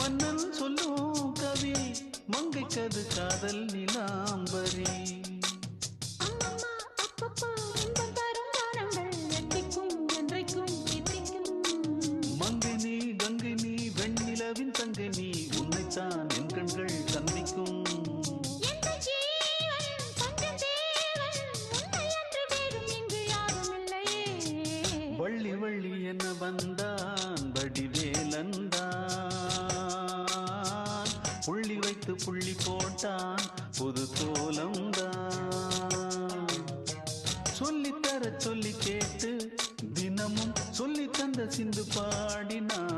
மன்னன் சொல்லும் கவி மங்கைக்கது காதல் நிலாம்பரி மங்கை நீ கங்கை நீ வெண்ணிலவின் தங்கை நீ உன்னைத்தான் என் கண்கள் சந்திக்கும் வள்ளி வள்ளி என வந்தான் வடிவேலந்தான் புள்ளி வைத்து புள்ளி போட்டான் புது கோலம்தான் சொல்லித்தர சொல்லி கேட்டு தினமும் சொல்லி தந்த சிந்து பாடினான்